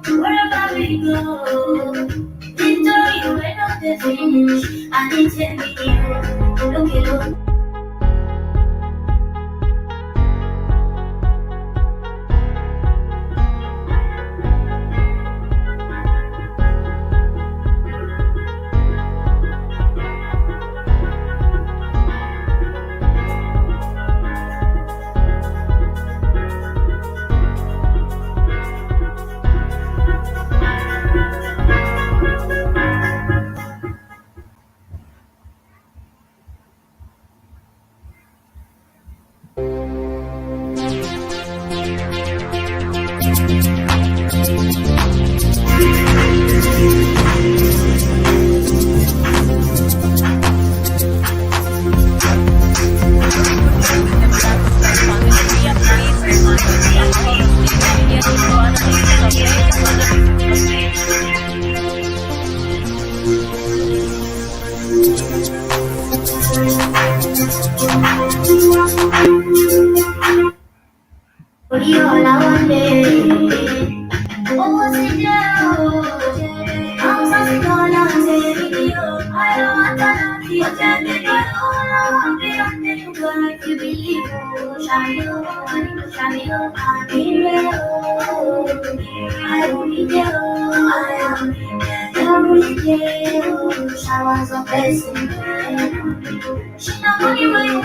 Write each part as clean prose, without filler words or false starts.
Wherever we go, victory will not the finish, and it's a video. Look it up. Showers of blessing. She not money when you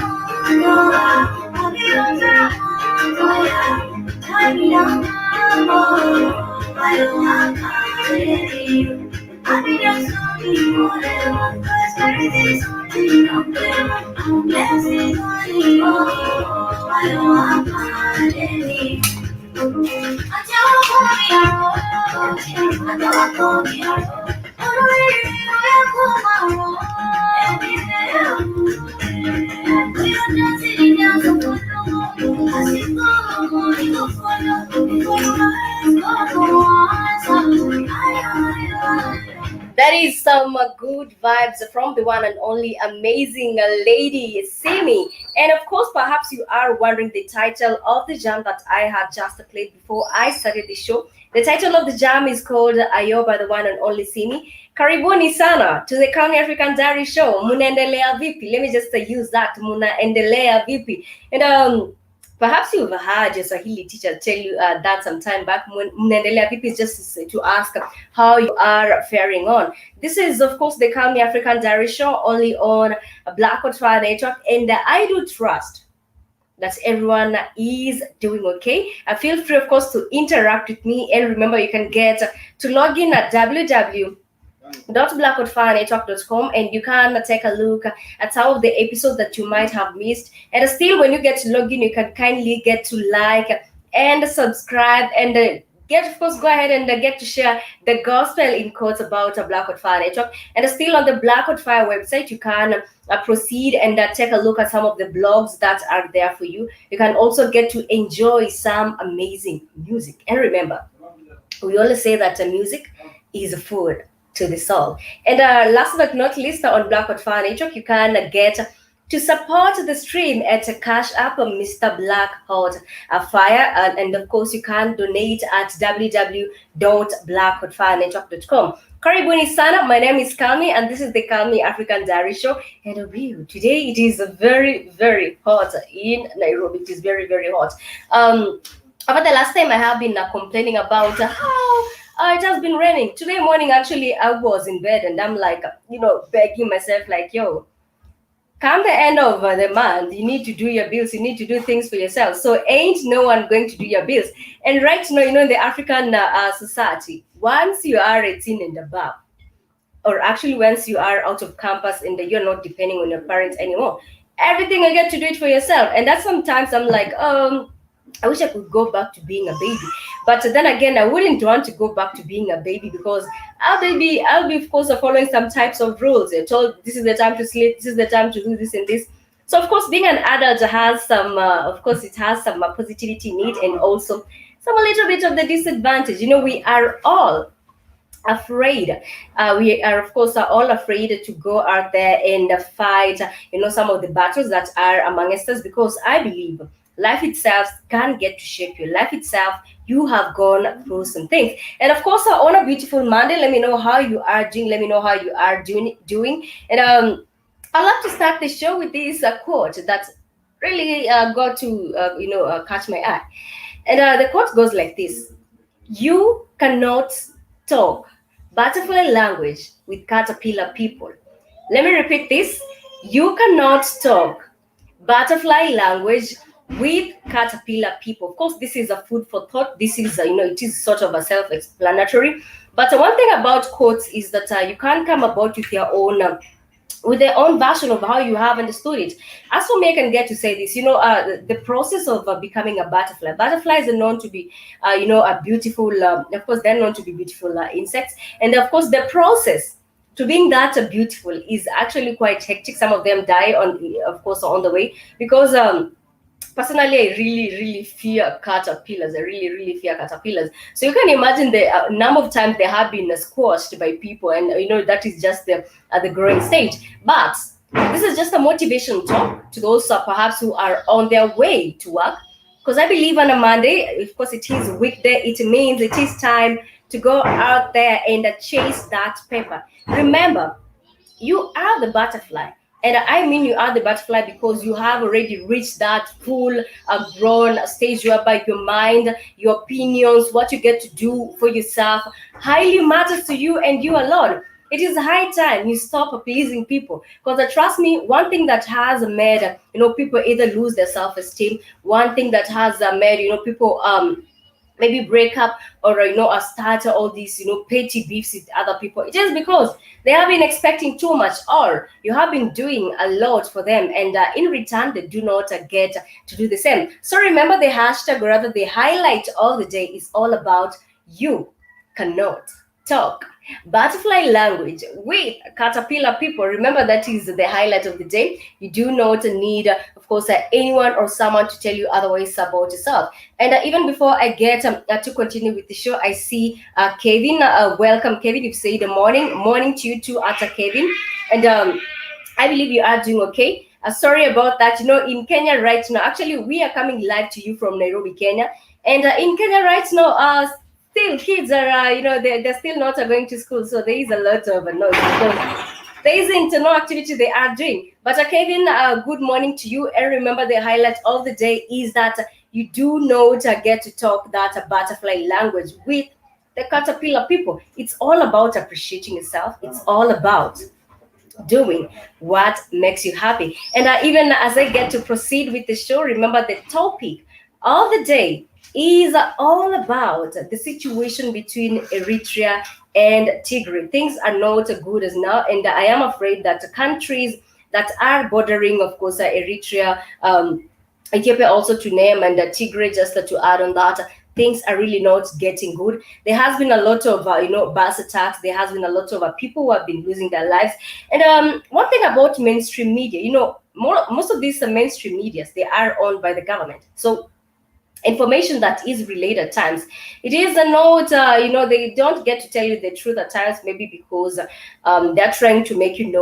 want. I'll be on the time me down. I don't have time. I'll be just looking for them. Prosperity is only I'm blessing only. I don't have time. That is some good vibes from the one and only amazing lady, Simi. And of course, perhaps you are wondering the title of the jam that I had just played before I started the show. The title of the jam is called Ayo by the one and only Simi. Karibuni sana to the Calmie African Diary Show. Munaendelea vipi? Let me just use that. Munaendelea vipi? And perhaps you've heard your Swahili teacher tell you that some time back. Munaendelea vipi is just to ask how you are faring on. This is, of course, the Calmie African Diary Show, only on Black Fire Network. And I do trust that everyone is doing okay. Feel free, of course, to interact with me. And remember, you can get to log in at www.blackwoodfirenetwork.com, and you can take a look at some of the episodes that you might have missed. And still, when you get to log in, you can kindly get to like and subscribe and get, of course, go ahead and get to share the gospel in quotes about Blackwood Fire Network. And still on the Blackwood Fire website, you can proceed and take a look at some of the blogs that are there for you. You can also get to enjoy some amazing music. And remember, we always say that music is food to the soul. And last but not least, on Blackwood Fire Network, you can get to support the stream at Cash App Mr. Black Hot Fire. And of course, you can donate at www.blackwoodfirenetwork.com. Karibuni sana. My name is Calmie, and this is the Calmie African Diary Show. And today it is very, very hot in Nairobi. It is very, very hot. Over the last time, I have been complaining about how it has been raining. Today morning, actually, I was in bed and I'm like, begging myself, like, yo, come the end of the month, you need to do your bills, you need to do things for yourself. So ain't no one going to do your bills. And right now, in the African society, once you are 18 and above, or actually once you are out of campus and you're not depending on your parents anymore, everything you get to do it for yourself. And that's sometimes I'm like, I wish I could go back to being a baby. But then again, I wouldn't want to go back to being a baby because I'll be of course following some types of rules. You're told this is the time to sleep, this is the time to do this and this. So of course, being an adult has some, of course, it has some positivity in it, and also some a little bit of the disadvantage. We are all afraid. We are, of course, are all afraid to go out there and fight, some of the battles that are amongst us, because I believe life itself can get to shape you. Life itself, you have gone through some things. And of course, on a beautiful Monday, let me know how you are doing. Let me know how you are doing. And I'd love to start the show with this quote that really got to, catch my eye. And the quote goes like this: You cannot talk butterfly language with caterpillar people. Let me repeat this. You cannot talk butterfly language with caterpillar people. Of course, this is a food for thought. This is, it is sort of a self-explanatory. But one thing about quotes is that you can't come about with your own with their own version of how you have understood it. As for me, I can get to say this, the process of becoming a butterfly. Butterflies are known to be, a beautiful, of course, they're known to be beautiful insects. And of course, the process to being that beautiful is actually quite hectic. Some of them die of course, on the way, because personally, I really, really fear caterpillars. I really, really fear caterpillars. So you can imagine the number of times they have been squashed by people, and that is just the growing stage. But this is just a motivation talk to those perhaps who are on their way to work, because I believe on a Monday, of course, it is weekday. It means it is time to go out there and chase that paper. Remember, you are the butterfly. And I mean, you are the butterfly because you have already reached that full grown stage whereby your mind, your opinions, what you get to do for yourself highly matters to you and you alone. It is high time you stop pleasing people, because trust me, one thing that has made people either lose their self-esteem, one thing that has made people maybe break up, or start all these petty beefs with other people, it is because they have been expecting too much, or you have been doing a lot for them, and in return they do not get to do the same. So remember, the hashtag, or rather the highlight of the day, is all about you cannot talk butterfly language with caterpillar people. Remember, that is the highlight of the day. You do not need, of course, anyone or someone to tell you otherwise about yourself. And even before I get to continue with the show, I see Kevin. Welcome, Kevin. You've said morning to you too, Kevin. And I believe you are doing okay. Sorry about that. In Kenya right now, actually, we are coming live to you from Nairobi, Kenya. And in Kenya right now, still kids are, they're still not going to school. So there is a lot of noise because there isn't no activity they are doing. But Kevin, good morning to you. And remember, the highlight of the day is that you do not get to talk that butterfly language with the caterpillar people. It's all about appreciating yourself. It's all about doing what makes you happy. And even as I get to proceed with the show, remember the topic of the day is all about the situation between Eritrea and Tigray. Things are not good as now, and I am afraid that countries that are bordering, of course, Eritrea, Ethiopia also to name, and Tigray just to add on that, things are really not getting good. There has been a lot of, bus attacks. There has been a lot of people who have been losing their lives. And one thing about mainstream media, most of these mainstream medias, they are owned by the government. So information that is relayed at times, it is a note, they don't get to tell you the truth at times, maybe because they're trying to make you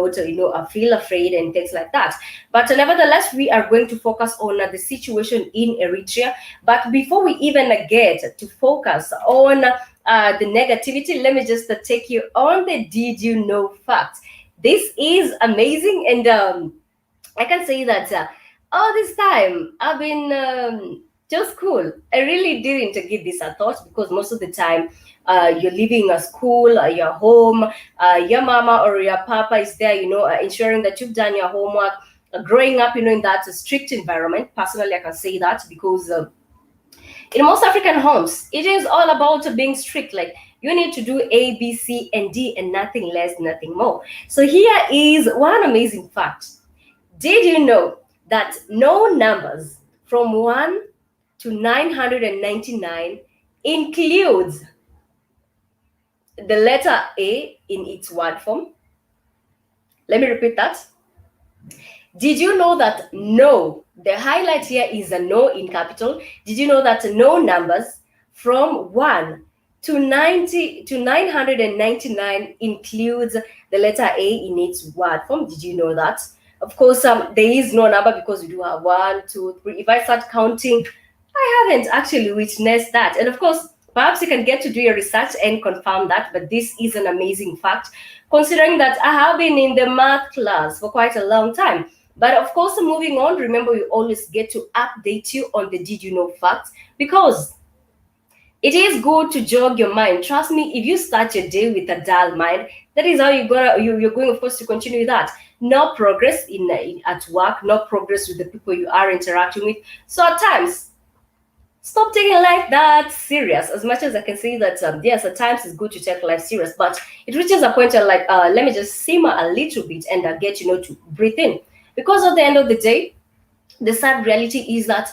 feel afraid and things like that. But nevertheless, we are going to focus on the situation in Eritrea. But before we even get to focus on the negativity, let me just take you on the did you know facts. This is amazing, and I can say that all this time I've been just cool. I really didn't give this a thought, because most of the time you're leaving a school, your home, your mama or your papa is there, ensuring that you've done your homework. Growing up, in that strict environment, personally, I can say that because in most African homes, it is all about being strict. Like, you need to do A, B, C, and D, and nothing less, nothing more. So here is one amazing fact. Did you know that no numbers from 1 to 999 includes the letter A in its word form. Let me repeat that. Did you know that no, the highlight here is a no in capital. Did you know that no numbers from 1 to 999 includes the letter A in its word form? Did you know that? Of course, there is no number because we do have 1, 2, 3. If I start counting, I haven't actually witnessed that. And of course, perhaps you can get to do your research and confirm that, but this is an amazing fact, considering that I have been in the math class for quite a long time. But of course, moving on, remember we always get to update you on the did you know facts, because it is good to jog your mind. Trust me, if you start your day with a dull mind, that is how you're going, of course, to continue with that. No progress at work, no progress with the people you are interacting with. So at times, stop taking life that serious. As much as I can say that, yes, at times it's good to take life serious, but it reaches a point where, like, let me just simmer a little bit and get to breathe in. Because at the end of the day, the sad reality is that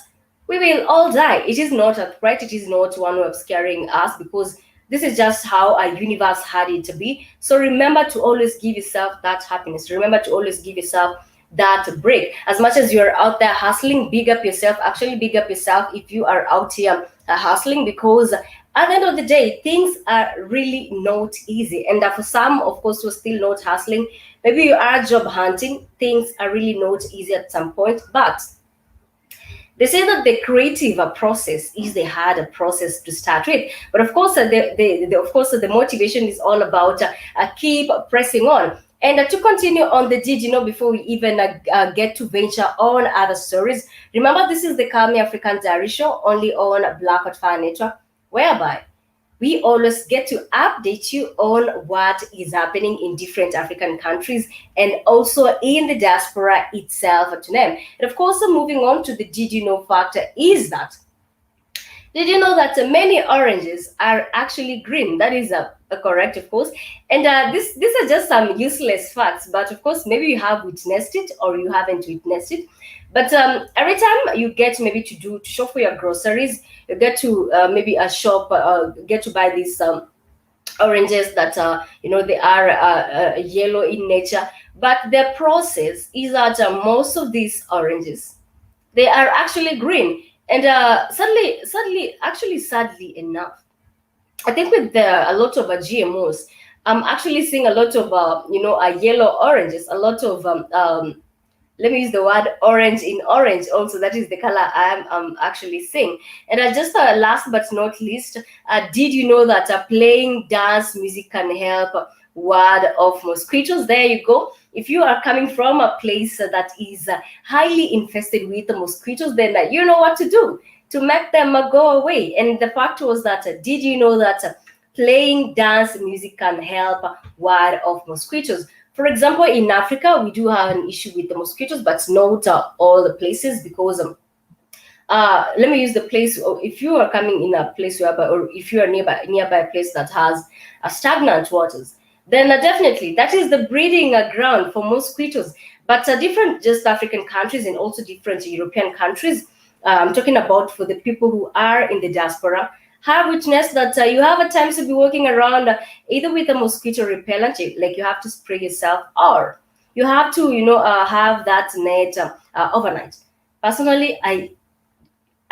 we will all die. It is not a threat. It is not one way of scaring us, because this is just how our universe had it to be. So remember to always give yourself that happiness. Remember to always give yourself that break. As much as you're out there hustling, big up yourself. Actually, big up yourself if you are out here hustling, because at the end of the day, things are really not easy. And for some, of course, who are still not hustling, maybe you are job hunting, things are really not easy at some point. But they say that the creative process is the harder process to start with. But of course, the motivation is all about keep pressing on. And to continue on the did you know, before we even get to venture on other stories, remember this is the Calmie African Diary Show, only on Black Hot Fire Network, whereby we always get to update you on what is happening in different African countries and also in the diaspora itself to them. And of course, moving on to the did you know factor is that, did you know that many oranges are actually green? That is correct, of course. And these are just some useless facts, but of course, maybe you have witnessed it or you haven't witnessed it. But every time you get maybe to shop for your groceries, you get to maybe a shop, get to buy these oranges that they are yellow in nature. But the process is that most of these oranges, they are actually green. And sadly enough, I think with a lot of GMOs, I'm actually seeing a lot of yellow oranges, a lot of let me use the word orange in orange also. That is the color I'm actually seeing. And just last but not least, did you know that playing dance music can help ward off mosquitoes? There you go. If you are coming from a place that is highly infested with mosquitoes, then you know what to do to make them go away. And the fact was that, did you know that playing dance music can help ward off mosquitoes? For example, in Africa, we do have an issue with the mosquitoes, but not all the places, because let me use the place. If you are coming in a place whereby, or if you are nearby a place that has stagnant waters, then definitely that is the breeding ground for mosquitoes. But different just African countries and also different European countries, I'm talking about for the people who are in the diaspora, have witnessed that you have at times to be walking around either with a mosquito repellent, like you have to spray yourself, or you have to have that net overnight. Personally, I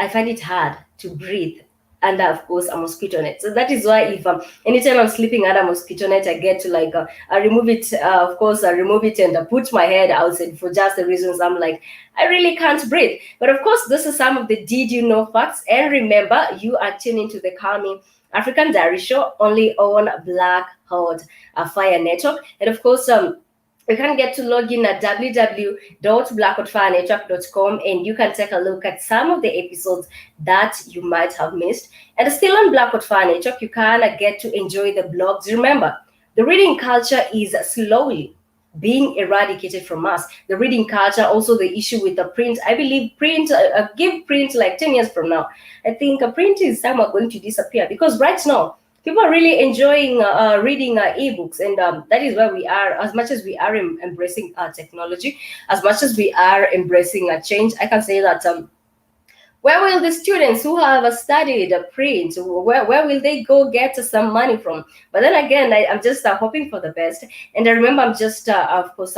find it hard to breathe under, of course, a mosquito net. So that is why if anytime I'm sleeping under a mosquito net, I get to I remove it, of course, I remove it and put my head outside for just the reasons I'm like, I really can't breathe. But of course, this is some of the did you know facts. And remember, you are tuning to the Calmie African Diary Show, only on Black Hot Fire Network. And of course, you can get to log in at www.blackhotfirenetwork.com, and you can take a look at some of the episodes that you might have missed. And still on Black Hot Fire Network, you can get to enjoy the blogs. Remember, the reading culture is slowly being eradicated from us. The reading culture, also the issue with the print. I believe print, give print like 10 years from now, I think print is somewhat going to disappear, because right now, people are really enjoying reading ebooks, and that is where we are. As much as we are embracing technology, as much as we are embracing change, I can say that Where will the students who have studied print, where will they go get some money from? But then again, I'm just hoping for the best. And I remember I'm just of course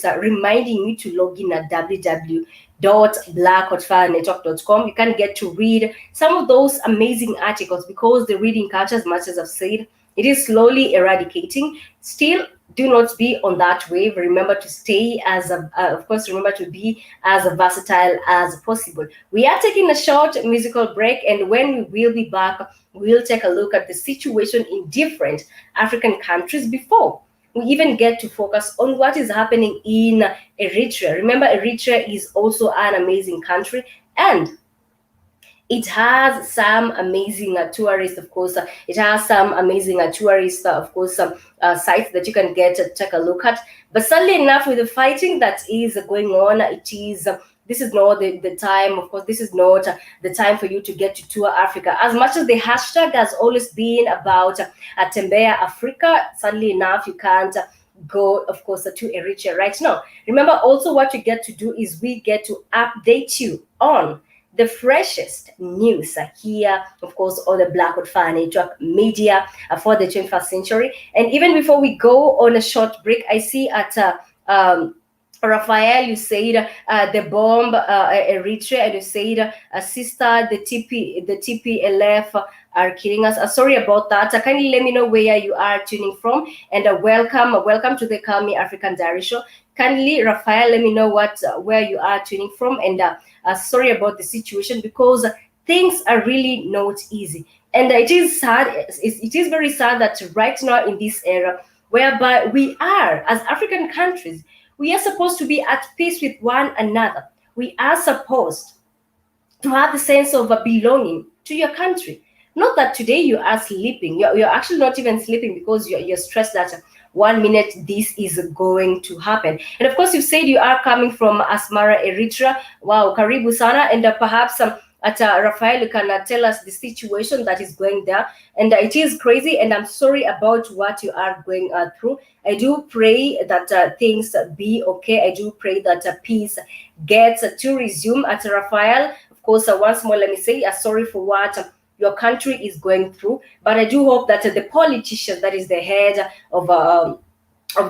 reminding you to log in at www.blackhotfirenetwork.com. You can get to read some of those amazing articles, because the reading culture, as much as I've said, it is slowly eradicating. Still, do not be on that wave. Remember to stay of course, remember to be as versatile as possible. We are taking a short musical break, and when we will be back, we'll take a look at the situation in different African countries before we even get to focus on what is happening in Eritrea. Remember, Eritrea is also an amazing country, and it has some amazing tourists, of course. It has some amazing tourist, of course, sites that you can get to take a look at. But sadly enough, with the fighting that is going on, this is not the time. Of course, this is not the time for you to get to tour Africa. As much as the hashtag has always been about Tembea Africa, sadly enough, you can't go, of course, to Eritrea right now. Remember, also what you get to do is we get to update you on the freshest news here, of course, on the Black Hot Fire Network media for the 21st century. And even before we go on a short break, I see at Raphael, you said the bomb Eritrea, and you said sister, the TPLF are killing us. Sorry about that. Kindly let me know where you are tuning from, and welcome to the Calmie African Diary Show. Kindly, Raphael, let me know where you are tuning from, and sorry about the situation, because things are really not easy, and it is sad. It is very sad that right now in this era, whereby we are as African countries, we are supposed to be at peace with one another. We are supposed to have the sense of belonging to your country. Not that today you are sleeping. You're actually not even sleeping, because you're stressed that 1 minute this is going to happen. And of course, you said you are coming from Asmara, Eritrea. Wow, karibu sana. And perhaps Raphael, you can tell us the situation that is going there. And it is crazy, and I'm sorry about what you are going through. I do pray that things be okay. I do pray that peace gets to resume at Raphael. Of course, once more, let me say sorry for what your country is going through. But I do hope that the politicians, that is the head of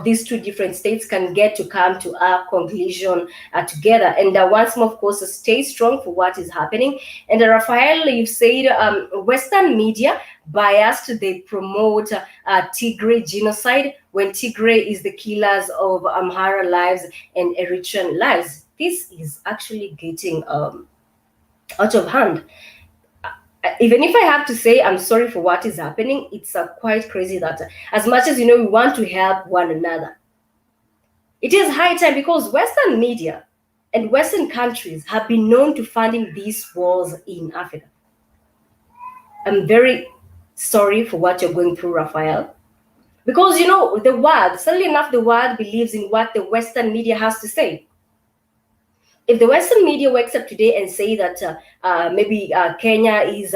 these two different states, can get to come to a conclusion together. And once more, of course, stay strong for what is happening. And Raphael, you've said Western media biased, they promote Tigray genocide, when Tigray is the killers of Amhara lives and Eritrean lives. This is actually getting out of hand. Even if I have to say I'm sorry for what is happening, it's quite crazy that as much as, we want to help one another, it is high time, because Western media and Western countries have been known to funding these wars in Africa. I'm very sorry for what you're going through, Raphael, because, the world, suddenly enough, the world believes in what the Western media has to say. If the Western media wakes up today and say that maybe Kenya is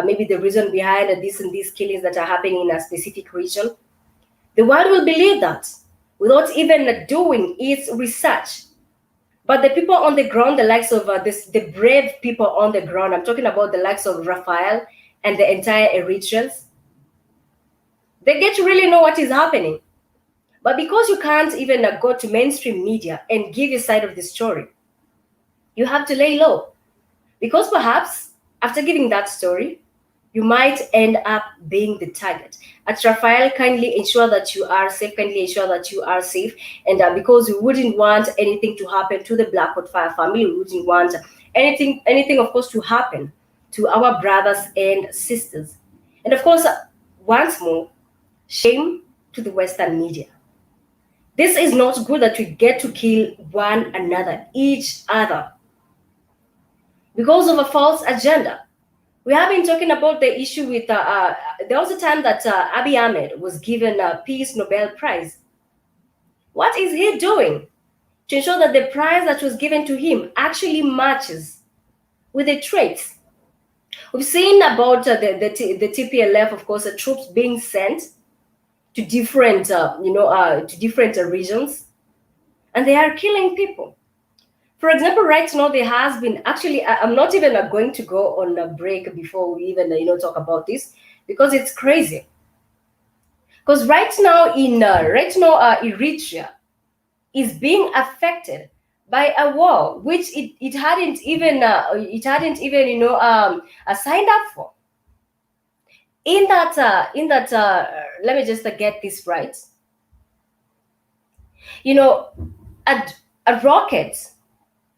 maybe the reason behind this and these killings that are happening in a specific region, the world will believe that without even doing its research. But the people on the ground, the likes of the brave people on the ground, I'm talking about the likes of Raphael and the entire Eritreans, they get to really know what is happening. But because you can't even go to mainstream media and give your side of the story, you have to lay low, because perhaps after giving that story, you might end up being the target. At Raphael, kindly ensure that you are safe. Kindly ensure that you are safe. And because we wouldn't want anything to happen to the Black Hot Fire family, we wouldn't want anything, of course, to happen to our brothers and sisters. And of course, once more, shame to the Western media. This is not good that we get to kill one another, each other, because of a false agenda. We have been talking about the issue with, there was a time that Abiy Ahmed was given a Peace Nobel Prize. What is he doing to ensure that the prize that was given to him actually matches with the traits? We've seen about the TPLF, of course, the troops being sent to different, to different regions, and they are killing people. For example, right now there has been actually I'm not even going to go on a break before we even talk about this, because it's crazy. Because right now Eritrea is being affected by a war which it hadn't even signed up for. In that let me just get this right. You know, a, a rocket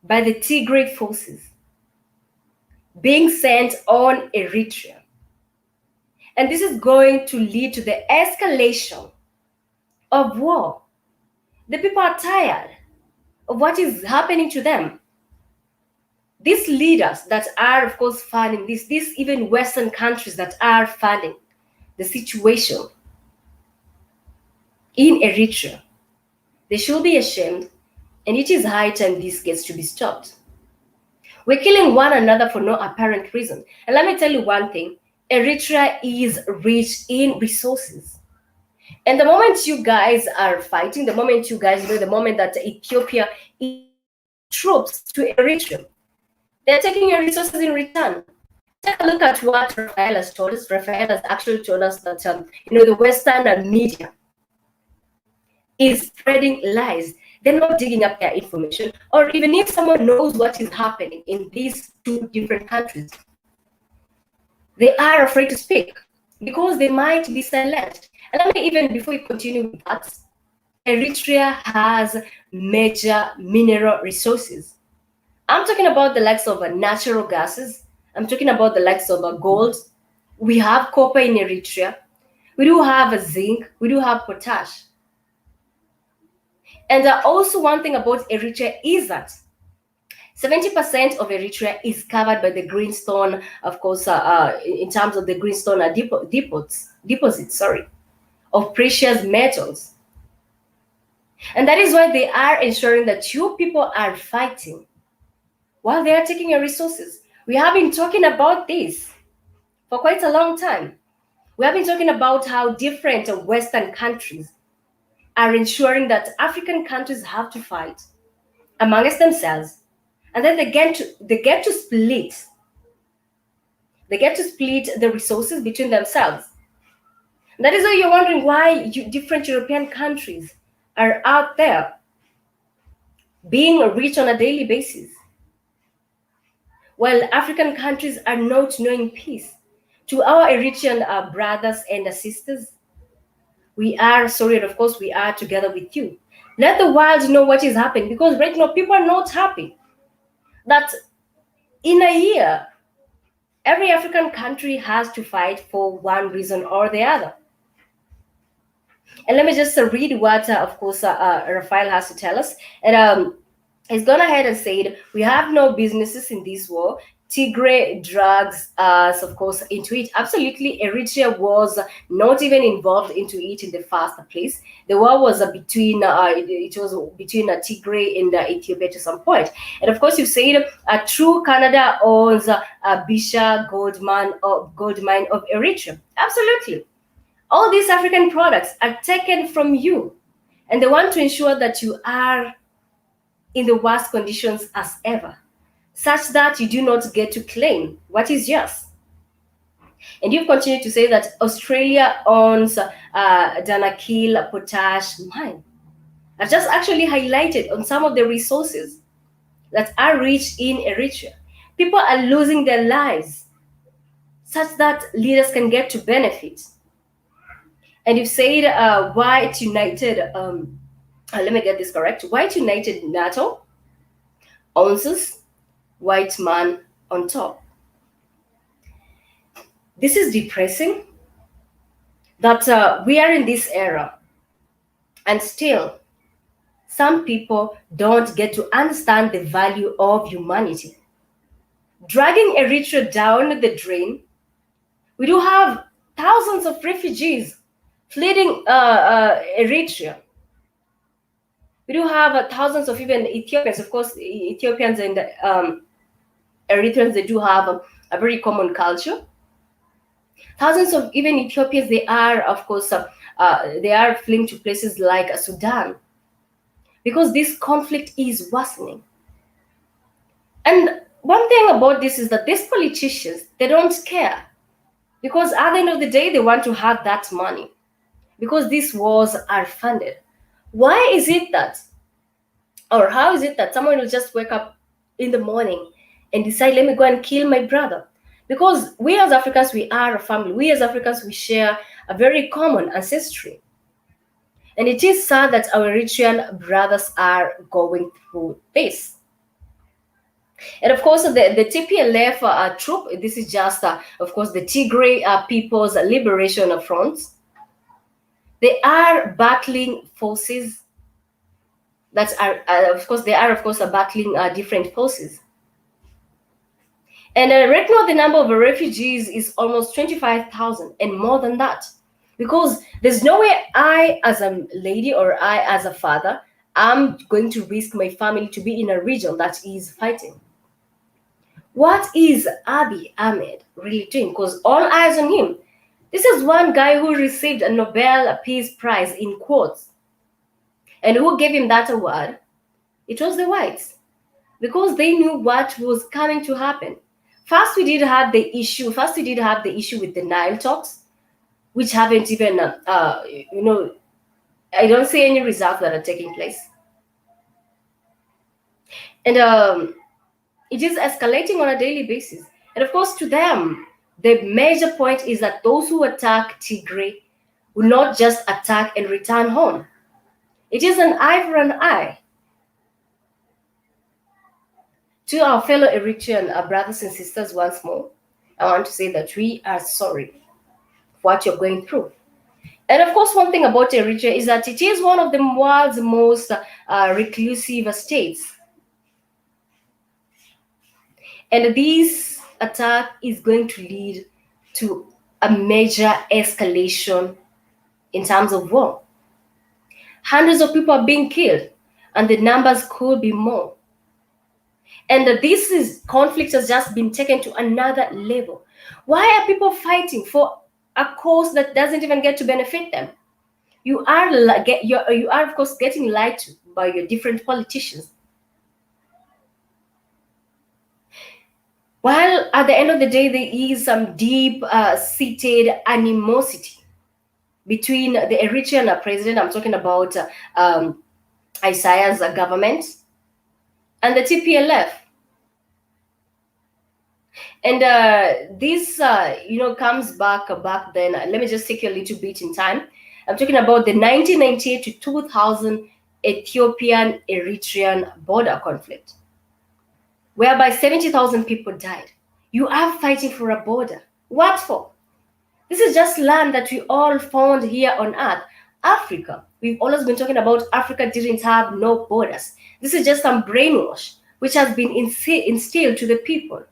by the Tigray forces being sent on Eritrea. And this is going to lead to the escalation of war. The people are tired of what is happening to them. These leaders that are, of course, funding this, these even Western countries that are funding the situation in Eritrea, they should be ashamed, and it is high time this gets to be stopped. We're killing one another for no apparent reason. And let me tell you one thing: Eritrea is rich in resources. And the moment you guys are fighting, the moment you guys the moment that Ethiopia is sending troops to Eritrea, they're taking your resources in return. Take a look at what Rafael has told us. Rafael has actually told us that the Western media is spreading lies. They're not digging up their information, or even if someone knows what is happening in these two different countries, they are afraid to speak because they might be silenced. And let me even, before we continue with that, Eritrea has major mineral resources. I'm talking about the likes of natural gases. I'm talking about the likes of gold. We have copper in Eritrea. We do have zinc. We do have potash. And also one thing about Eritrea is that 70% of Eritrea is covered by the greenstone, of course, in terms of the greenstone deposits, of precious metals. And that is why they are ensuring that you people are fighting while they are taking your resources. We have been talking about this for quite a long time. We have been talking about how different Western countries are ensuring that African countries have to fight amongst themselves, and then they get to split. They get to split the resources between themselves. And that is why you're wondering why different European countries are out there being rich on a daily basis, while African countries are not knowing peace. To our Eritrean brothers and sisters, we are sorry, and of course, we are together with you. Let the world know what is happening, because right now people are not happy that in a year, every African country has to fight for one reason or the other. And let me just read what, of course, Rafael has to tell us. And he's gone ahead and said, we have no businesses in this war. Tigray drags us, of course, into it. Absolutely, Eritrea was not even involved into it in the first place. The war was between Tigray and Ethiopia to some point. And of course, you said true Canada owns Bisha gold mine of Eritrea. Absolutely, all these African products are taken from you, and they want to ensure that you are in the worst conditions as ever, such that you do not get to claim what is yours. And you've continued to say that Australia owns Danakil potash mine. I've just actually highlighted on some of the resources that are rich in Eritrea. People are losing their lives such that leaders can get to benefit. And you've said White United, let me get this correct, White United NATO owns white man on top. This is depressing that we are in this era and still some people don't get to understand the value of humanity. Dragging Eritrea down the drain, we do have thousands of refugees fleeing Eritrea. We do have thousands of even Ethiopians. Of course, Ethiopians and Eritreans, they do have a very common culture. Thousands of even Ethiopians, they are, of course, they are fleeing to places like Sudan, because this conflict is worsening. And one thing about this is that these politicians, they don't care, because at the end of the day, they want to have that money, because these wars are funded. Why is it that, or how is it that someone will just wake up in the morning and decide, let me go and kill my brother? Because we as Africans, we are a family. We as Africans, we share a very common ancestry. And it is sad that our Eritrean brothers are going through this. And of course, the TPLF troop, this is just, of course, the Tigray People's Liberation Front. They are battling forces that are, of course, they are, of course, battling different forces. And right now, the number of refugees is almost 25,000 and more than that. Because there's no way I, as a lady, or I, as a father, I'm going to risk my family to be in a region that is fighting. What is Abiy Ahmed really doing? Because all eyes on him. This is one guy who received a Nobel Peace Prize in quotes. And who gave him that award? It was the whites. Because they knew what was coming to happen. First, we did have the issue with the Nile talks, which haven't even, I don't see any results that are taking place. And it is escalating on a daily basis. And of course, to them, the major point is that those who attack Tigray will not just attack and return home. It is an eye for an eye. To our fellow Eritrean brothers and sisters, once more, I want to say that we are sorry for what you're going through. And of course, one thing about Eritrea is that it is one of the world's most reclusive states. And this attack is going to lead to a major escalation in terms of war. Hundreds of people are being killed, and the numbers could be more. And conflict has just been taken to another level. Why are people fighting for a cause that doesn't even get to benefit them? You are of course getting lied to by your different politicians. While at the end of the day, there is some deep-seated animosity between the Eritrean president, I'm talking about Isaiah's government, and the TPLF. And this, comes back then. Let me just take you a little bit in time. I'm talking about the 1998 to 2000 Ethiopian Eritrean border conflict, whereby 70,000 people died. You are fighting for a border. What for? This is just land that we all found here on earth. Africa. We've always been talking about Africa didn't have no borders. This is just some brainwash which has been instilled to the people.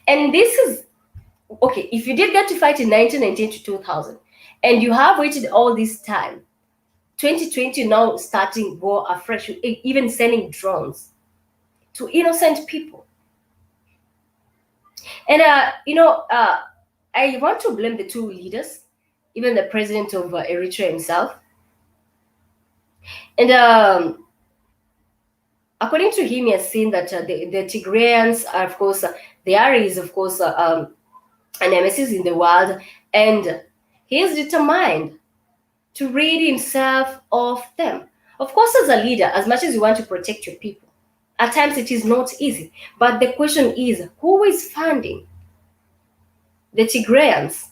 And this is, okay, if you did get to fight in 1998 to 2000, and you have waited all this time, 2020 now starting war afresh, even sending drones to innocent people. And, I want to blame the two leaders, even the president of Eritrea himself. And according to him, he has seen that the Tigrayans are, of course, there is, of course, a nemesis in the world, and he is determined to rid himself of them. Of course, as a leader, as much as you want to protect your people, at times it is not easy. But the question is, who is funding the Tigrayans,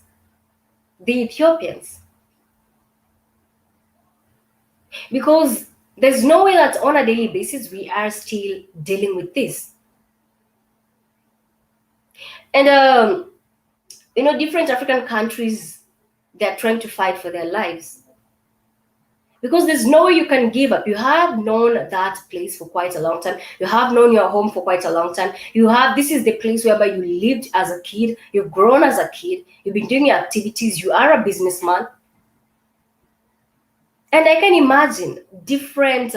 the Ethiopians? Because there's no way that on a daily basis we are still dealing with this. And, different African countries, they're trying to fight for their lives. Because there's no way you can give up. You have known that place for quite a long time. You have known your home for quite a long time. This is the place whereby you lived as a kid. You've grown as a kid. You've been doing your activities. You are a businessman. And I can imagine different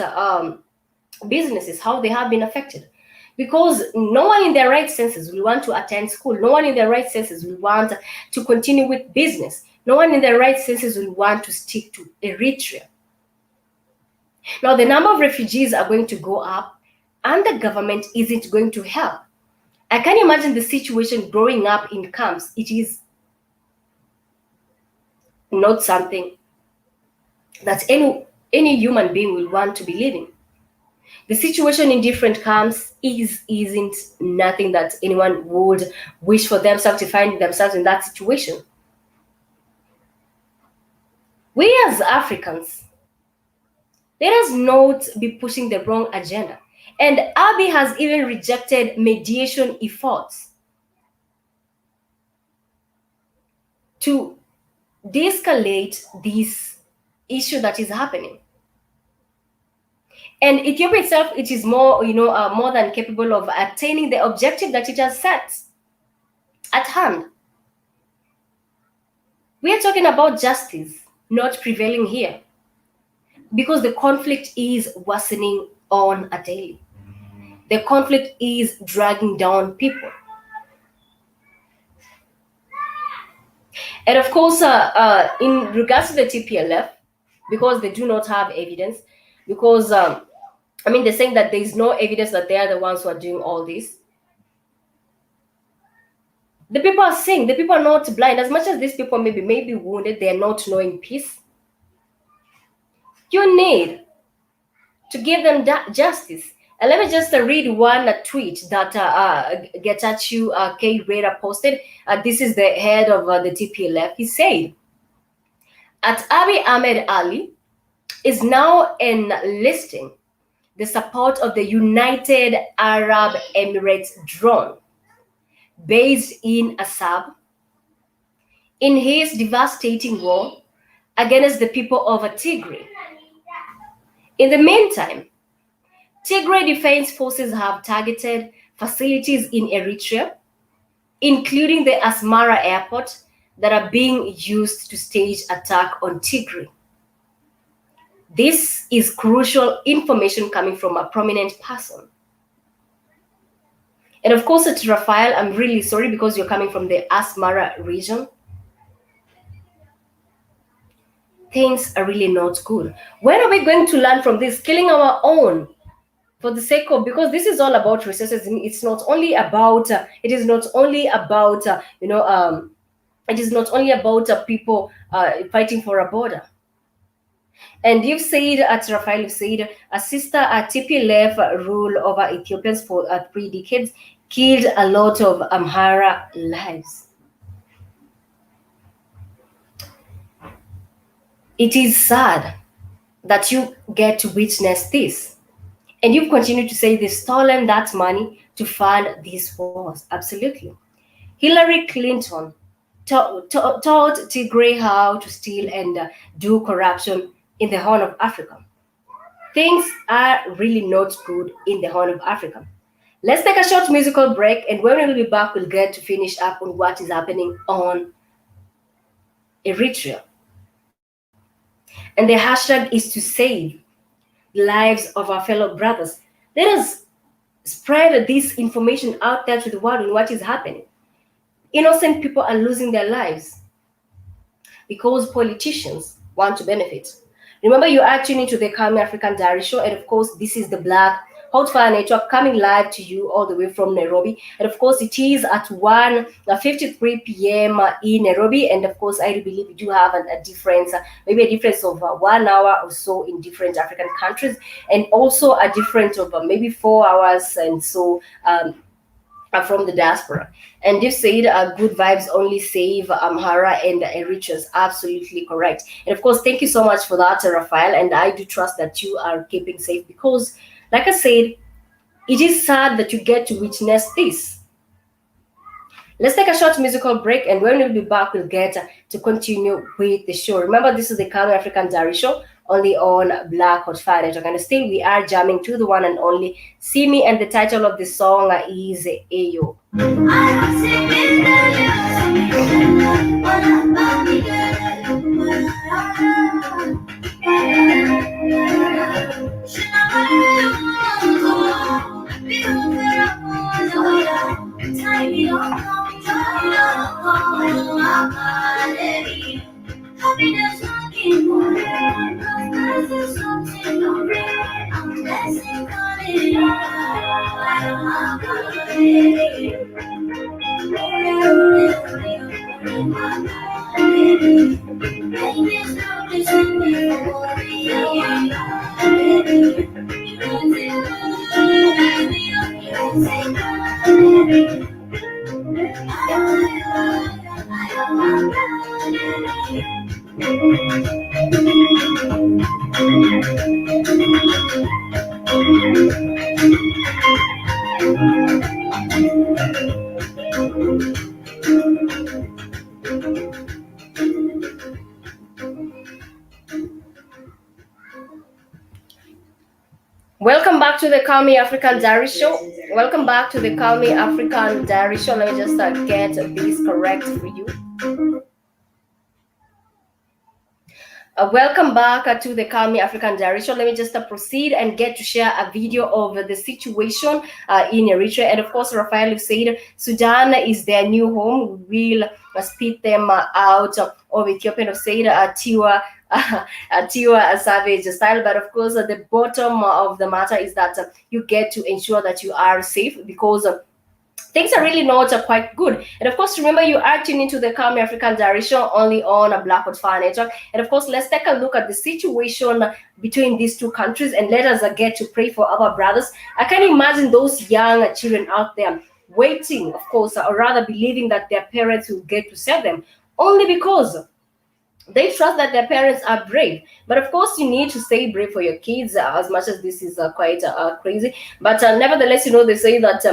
businesses, how they have been affected. Because no one in their right senses will want to attend school. No one in their right senses will want to continue with business. No one in their right senses will want to stick to Eritrea. Now, the number of refugees are going to go up and the government isn't going to help. I can imagine the situation growing up in camps. It is not something that any human being will want to be living. The situation in different camps isn't nothing that anyone would wish for themselves to find themselves in that situation. We as Africans, let us not be pushing the wrong agenda. And Abiy has even rejected mediation efforts to de-escalate this issue that is happening. And Ethiopia itself, it is more, more than capable of attaining the objective that it has set at hand. We are talking about justice not prevailing here because the conflict is worsening on a daily. The conflict is dragging down people. And of course, in regards to the TPLF, because they do not have evidence, because they're saying that there is no evidence that they are the ones who are doing all this. The people are saying, the people are not blind. As much as these people may be wounded, they are not knowing peace. You need to give them justice. And let me just read one tweet that Getachew K. Reda posted. This is the head of the TPLF. He said, at Abiy Ahmed Ali is now enlisting the support of the United Arab Emirates drone based in Assab in his devastating war against the people of Tigray. In the meantime, Tigray Defense Forces have targeted facilities in Eritrea, including the Asmara airport, that are being used to stage attack on Tigray. This is crucial information coming from a prominent person. And of course, to Raphael, I'm really sorry because you're coming from the Asmara region. Things are really not good. When are we going to learn from this? Killing our own for the sake of, because this is all about resources. It's not only about it is not only about people fighting for a border. And you've said, at Raphael, you've said, a sister at TPLF rule over Ethiopians for 3 decades killed a lot of Amhara lives. It is sad that you get to witness this. And you've continued to say they've stolen that money to fund these wars. Absolutely. Hillary Clinton taught Tigray how to steal and do corruption in the Horn of Africa. Things are really not good in the Horn of Africa. Let's take a short musical break, and when we'll be back, we'll get to finish up on what is happening on Eritrea. And the hashtag is to save the lives of our fellow brothers. Let us spread this information out there to the world on what is happening. Innocent people are losing their lives because politicians want to benefit. Remember, you are tuning to the Calmie African Diary Show, and of course, this is the Black Hot Fire Network coming live to you all the way from Nairobi. And of course, it is at 1:53 p.m. in Nairobi. And of course, I believe we do have a difference, maybe a difference of 1 hour or so in different African countries, and also a difference of maybe 4 hours and so from the diaspora. And you said good vibes only save Amhara and Eritrea'S. Absolutely correct. And of course, thank you so much for that, Raphael. And I do trust that you are keeping safe because, like I said, it is sad that you get to witness this. Let's take a short musical break, and when we'll be back, we'll get to continue with the show. Remember, this is the Calmie African Diary Show, only on Black Hot Fire Network. And still, we are jamming to the one and only See Me, and the title of the song is Ayo. Happiness looking for it, something no real. I'm blessing on it. Welcome back to the Calmie African Diary Show. Welcome back to the Calmie African Diary Show. Let me just get this correct for you. Welcome back to the Calmie African Diary Show. Let me just proceed and get to share a video of the situation in Eritrea. And of course, Raphael said Sudan is their new home. We will spit them out of Ethiopian, said Tiwa Savage style. But of course, the bottom of the matter is that you get to ensure that you are safe, because things are really not quite good. And of course, remember, you are tuning into the Calmie African Diary Show only on a Blackwood Fire Network. And of course, let's take a look at the situation between these two countries, and let us get to pray for our brothers. I can imagine those young children out there waiting, of course, or rather believing that their parents will get to save them, only because they trust that their parents are brave. But of course, you need to stay brave for your kids, as much as this is quite crazy. But nevertheless, they say that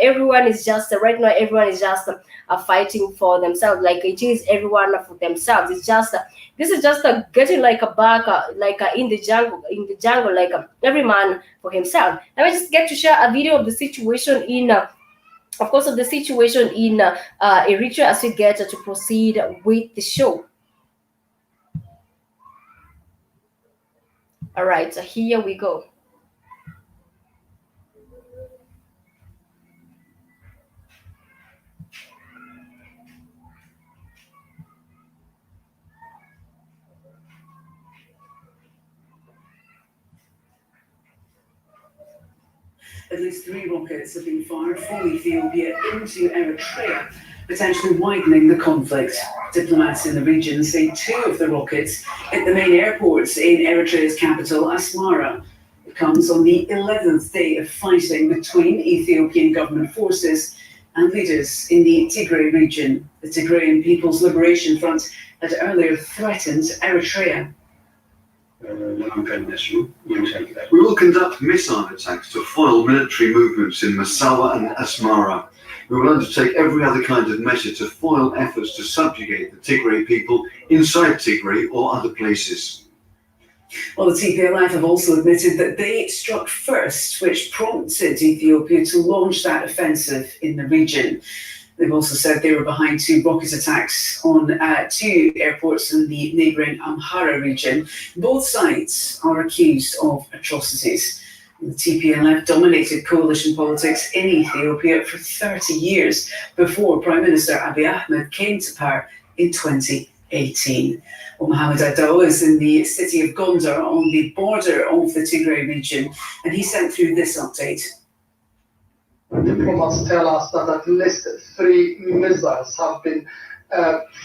everyone is just, right now, everyone is just fighting for themselves. Like, it is everyone for themselves. It's just, this is just getting like a back, in the jungle, like every man for himself. Let me just get to share a video of the situation in, of course, of the situation in Eritrea, as we get to proceed with the show. All right, so here we go. At least 3 rockets have been fired from Ethiopia into Eritrea, potentially widening the conflict. Diplomats in the region say 2 of the rockets hit the main airports in Eritrea's capital, Asmara. It comes on the 11th day of fighting between Ethiopian government forces and leaders in the Tigray region. The Tigrayan People's Liberation Front had earlier threatened Eritrea. We will conduct missile attacks to foil military movements in Massawa and Asmara. We will undertake every other kind of measure to foil efforts to subjugate the Tigray people inside Tigray or other places. Well, the TPLF have also admitted that they struck first, which prompted Ethiopia to launch that offensive in the region. They've also said they were behind 2 rocket attacks on 2 airports in the neighbouring Amhara region. Both sides are accused of atrocities. The TPLF dominated coalition politics in Ethiopia for 30 years before Prime Minister Abiy Ahmed came to power in 2018. Well, Mohammed Ado is in the city of Gondar on the border of the Tigray region, and he sent through this update. Diplomats tell us that at least 3 missiles have been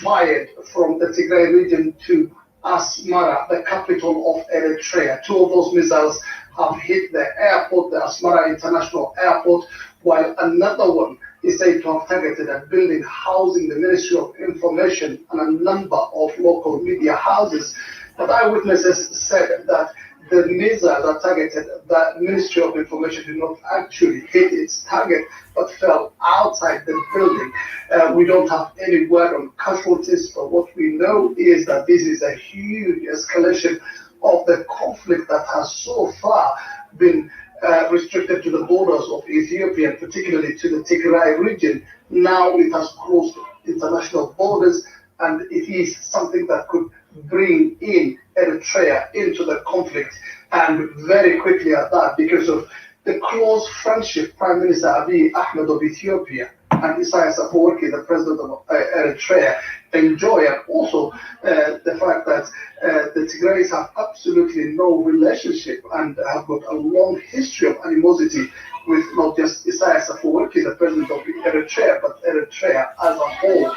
fired from the Tigray region to Asmara, the capital of Eritrea. 2 of those missiles have hit the airport, the Asmara International Airport, while another one is said to have targeted a building housing the Ministry of Information and a number of local media houses. But eyewitnesses said that the missile that targeted the Ministry of Information did not actually hit its target, but fell outside the building. We don't have any word on casualties, but what we know is that this is a huge escalation of the conflict that has so far been restricted to the borders of Ethiopia, and particularly to the Tigray region. Now it has crossed international borders, and it is something that could bring in Eritrea into the conflict, and very quickly at that, because of the close friendship Prime Minister Abiy Ahmed of Ethiopia and Isaias Afwerki, the president of Eritrea, enjoy, and also the fact that the Tigrays have absolutely no relationship and have got a long history of animosity with not just Isaias Afwerki, the president of Eritrea, but Eritrea as a whole.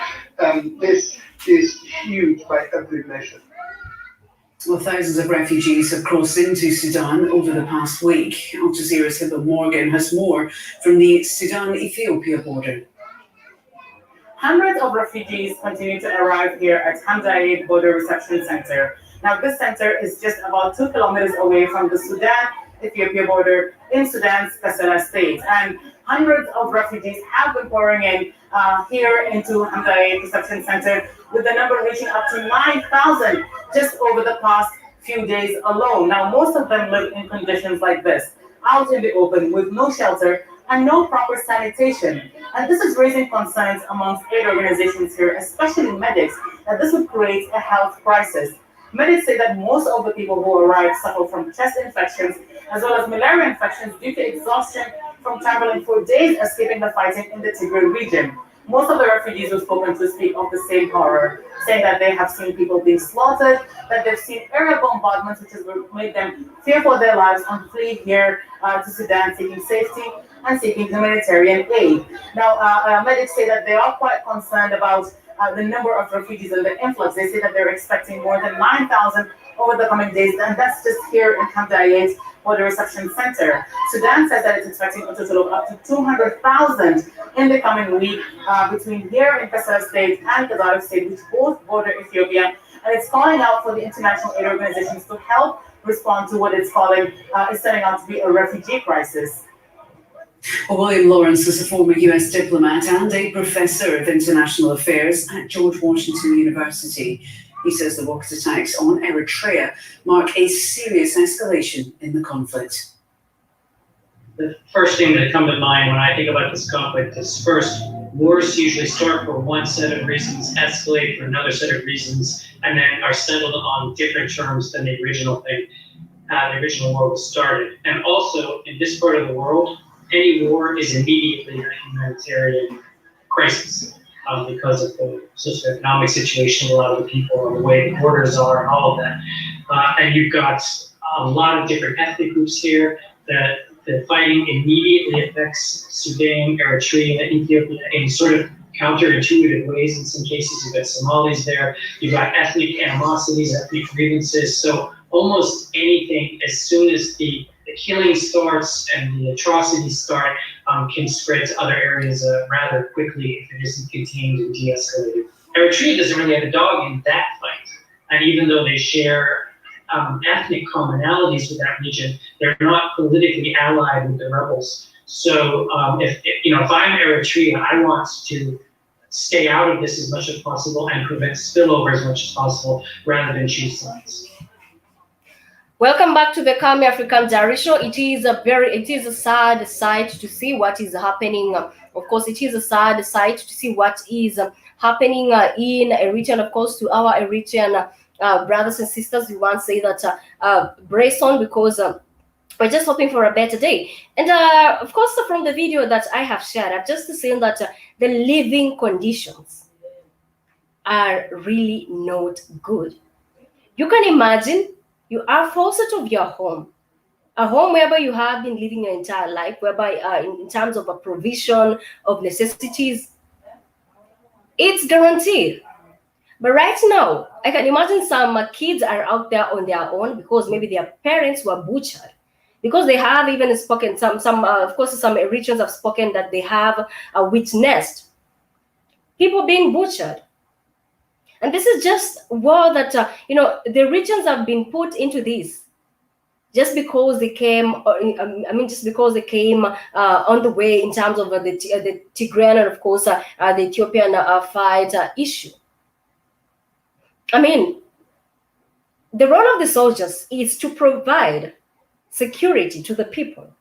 This is huge by every measure. Well, thousands of refugees have crossed into Sudan over the past week. Al Jazeera's Hibba Morgan has more from the Sudan-Ethiopia border. Hundreds of refugees continue to arrive here at Hamdayet Border Reception Center. Now, this center is just about 2 kilometers away from the Sudan-Ethiopia border in Sudan's Kassala state. And hundreds of refugees have been pouring in here into Hamdayet Reception Center, with the number reaching up to 9,000 just over the past few days alone. Now, most of them live in conditions like this, out in the open with no shelter and no proper sanitation. And this is raising concerns amongst aid organizations here, especially medics, that this would create a health crisis. Medics say that most of the people who arrive suffer from chest infections as well as malaria infections due to exhaustion from traveling for days escaping the fighting in the Tigray region. Most of the refugees who've spoken to speak of the same horror, saying that they have seen people being slaughtered, that they've seen aerial bombardments, which has made them fear for their lives and flee here to Sudan, seeking safety and seeking humanitarian aid. Now, medics say that they are quite concerned about the number of refugees and the influx. They say that they're expecting more than 9,000 over the coming days, and that's just here in Hamdayet Border Reception Center. Sudan says that it's expecting a total of up to 200,000 in the coming week between here in Kassala State and Gadaref State, which both border Ethiopia, and it's calling out for the international aid organizations to help respond to what it's calling is turning out to be a refugee crisis. Well, William Lawrence is a former US diplomat and a professor of international affairs at George Washington University. He says the rocket attacks on Eritrea mark a serious escalation in the conflict. The first thing that comes to mind when I think about this conflict is, first, wars usually start for one set of reasons, escalate for another set of reasons, and then are settled on different terms than the original thing, the original war was started. And also, in this part of the world, any war is immediately a humanitarian crisis because of the socioeconomic situation of a lot of the people and the way the borders are and all of that. And you've got a lot of different ethnic groups here that the fighting immediately affects Sudan, Eritrea, Ethiopia in sort of counterintuitive ways. In some cases, you've got Somalis there, you've got ethnic animosities, ethnic grievances. So almost anything, as soon as the killing starts and the atrocities start, can spread to other areas rather quickly if it isn't contained and de-escalated. Eritrea doesn't really have a dog in that fight. And even though they share ethnic commonalities with that region, they're not politically allied with the rebels. So if I'm Eritrea, I want to stay out of this as much as possible and prevent spillover as much as possible rather than choose sides. Welcome back to the Calmie African Diary Show. It is a sad sight to see what is happening. Of course, it is a sad sight to see what is happening in Eritrea, and of course, to our Eritrean brothers and sisters, we want to say that brace on, because we're just hoping for a better day. And of course, from the video that I have shared, I've just seen that the living conditions are really not good. You can imagine you are forced out of your home, a home whereby you have been living your entire life, whereby in terms of a provision of necessities, it's guaranteed. But right now, I can imagine some kids are out there on their own because maybe their parents were butchered. Because they have even spoken, of course, some Eritreans have spoken that they have witnessed people being butchered. And this is just war that, the regions have been put into this just because they came, on the way in terms of the Tigrayan and, of course, the Ethiopian fight issue. I mean, the role of the soldiers is to provide security to the people.